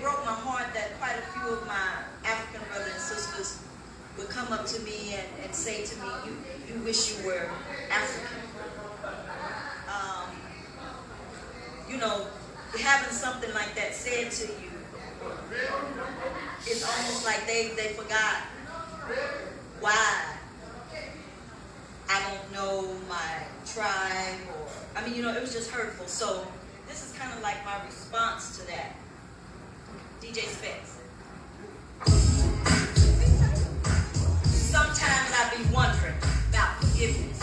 broke my heart that quite a few of my African brothers and sisters would come up to me and say to me, you wish you were African. You know, having something like that said to you, it's almost like they forgot why I don't know my tribe, or, I mean, you know, it was just hurtful. So this is kind of like my response to that. DJ Specs. Sometimes I be wondering about forgiveness.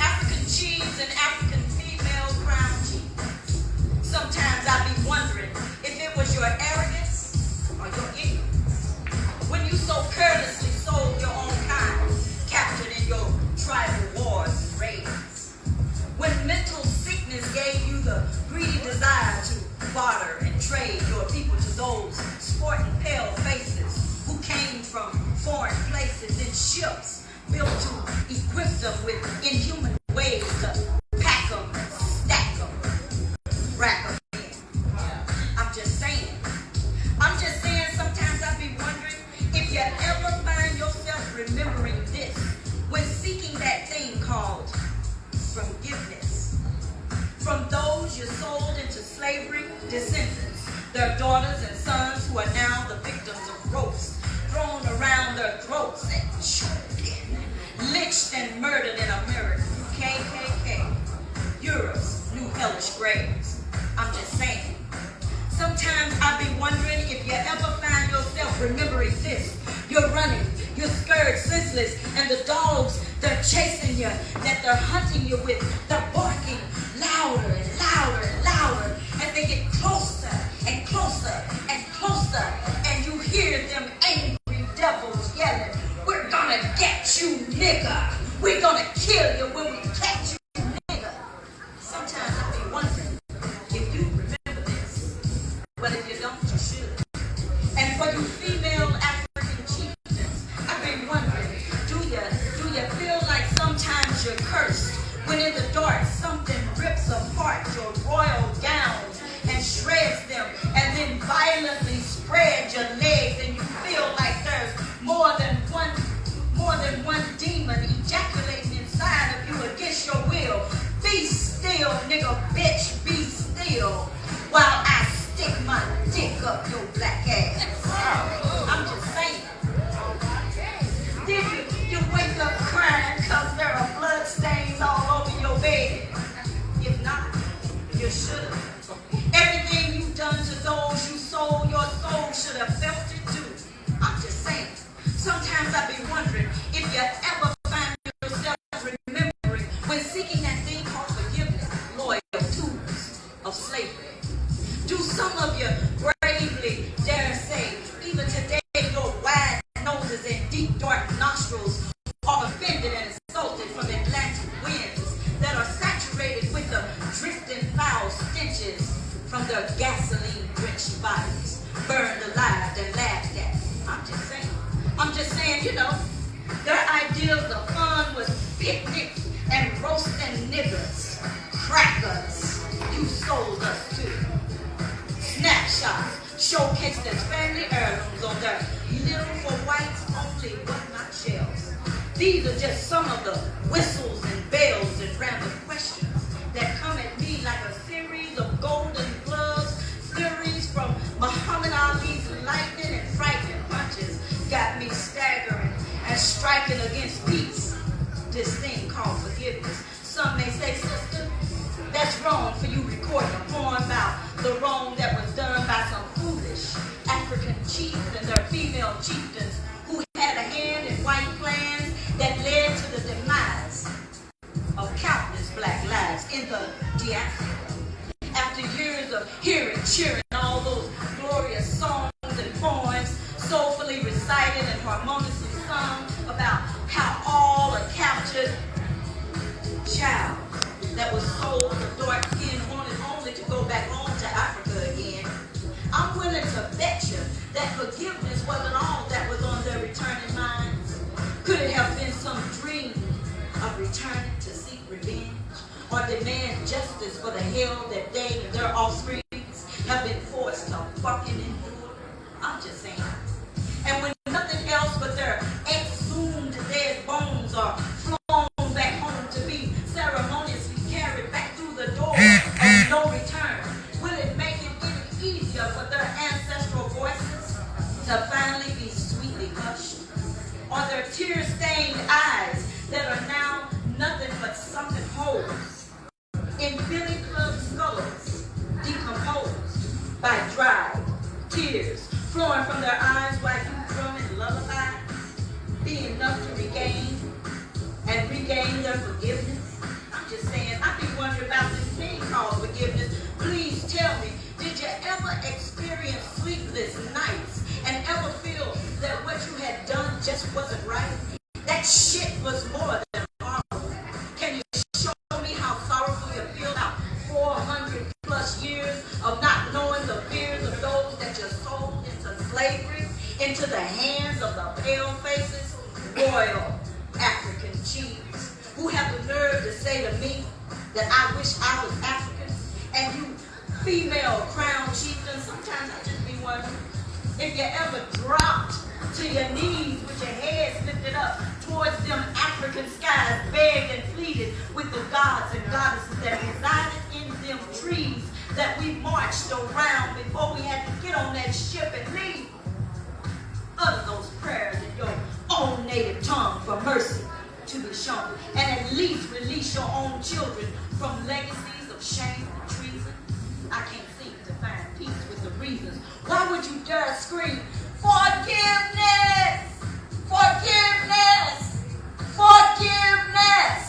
African chiefs and African female crown chiefs. Sometimes I be wondering if it was your arrogance or your ignorance. When you so carelessly sold your own kind, captured in your tribal wars and raids. When mental sickness gave you the greedy desire to barter and trade your people to those sporting pale faces who came from foreign places in ships built to equip them with inhuman ways to pack them, stack them, rack them in. I'm just saying sometimes I be wondering if you ever find yourself remembering this when seeking that thing called forgiveness. From those you sold into slavery, descendants, their daughters and sons who are now the victims of ropes thrown around their throats and choking, lynched and murdered in America, KKK, Europe's new hellish graves. I'm just saying. Sometimes I be wondering if you ever find yourself remembering this. You're running, you're scared, senseless, and the dogs, they're chasing you, that they're hunting you with, they're barking louder and louder and louder, and they get closer and closer and closer, and you hear them angry devils yelling, "We're gonna get you, nigga. We're gonna kill you when we catch you, nigga." Sometimes I be wondering if you remember this, but if you don't, you should. And for you female African chieftains, I've been wondering, do you feel like sometimes you're cursed when in the dark something rips apart your royal gowns and shreds them, and then violently spreads your legs, and you feel like there's more than one demon ejaculating inside of you against your will? Be still, nigga, bitch, be still, while I stick my dick up your black ass. I'm just saying. Did you wake up crying because there are blood stains all over your bed? If not, you should have. Everything you've done to those you sold your soul should have felt it too. I'm just saying. Sometimes I be wondering if you ever find yourself remembering when seeking that thing called forgiveness, loyal tools of slavery. Do some of you bravely dare say, even today, your wide noses and deep dark nostrils are offended and insulted from Atlantic winds that are saturated with the drifting foul stenches from their gasoline-drenched bodies, burned alive and laughed at. I'm just saying, you know, their ideas of fun was picnics and roasting niggers, crackers. You sold us to. Snapshots showcased as family heirlooms on their little for whites only but not shells. These are just some of the whistles and bells and random questions that come at me like a series of golden gloves, theories from Muhammad Ali's lightning and frightening punches got me staggering and striking against peace. This thing called forgiveness. Some may say, sister, that's wrong for you recording a poem about the wrong that was done by some foolish African chiefs and their female chieftains who had a hand in white plans that led to the demise of countless black lives in the diaspora. After years of hearing, cheering all those glorious songs and poems soulfully recited and harmoniously sung about how all a captured child that was sold for dark skin wanted only to go back home to Africa again, I'm willing to bet you that forgiveness wasn't all that was on their returning minds. Could it have been some dream of returning to seek revenge or demand justice for the hell that they and their offspring have been forced to tears flowing from their eyes while you drumming lullaby be enough to regain and regain their forgiveness? I'm just saying, I be wondering about this thing called forgiveness. Please tell me, did you ever experience sleepless nights and ever feel that what you had done just wasn't right? That shit was more than horrible. Can you show me how sorrowful you feel about 400 plus years of not knowing the fears of those that you sold into slavery, into the hands of the pale faces, royal African chiefs, who have the nerve to say to me that I wish I was African? And you female crown chieftains, sometimes I just be wondering if you ever dropped to your knees with your heads lifted up towards them African skies, begged and pleaded with the gods and goddesses that resided in them trees that we marched around before we had to get on that ship and leave. Utter those prayers in your own native tongue for mercy to be shown, and at least release your own children from legacies of shame and treason. I can't seem to find peace with the reasons. Why would you dare scream, forgiveness, forgiveness, forgiveness?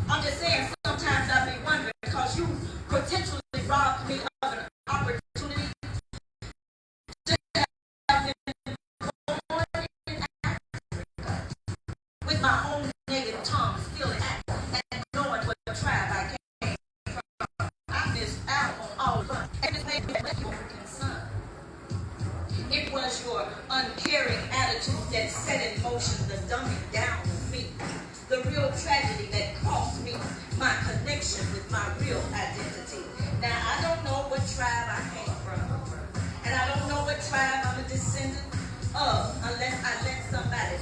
I'm just saying, sometimes I be wondering, because you potentially robbed me of an opportunity to have been born in Africa with my own native tongue still intact and knowing what tribe I came from. I missed out on all of us. And this made me a African son. It was your uncaring attitude that set in motion the dumbing down of me. The real tragedy that cost me my connection with my real identity. Now, I don't know what tribe I came from. And I don't know what tribe I'm a descendant of unless I let somebody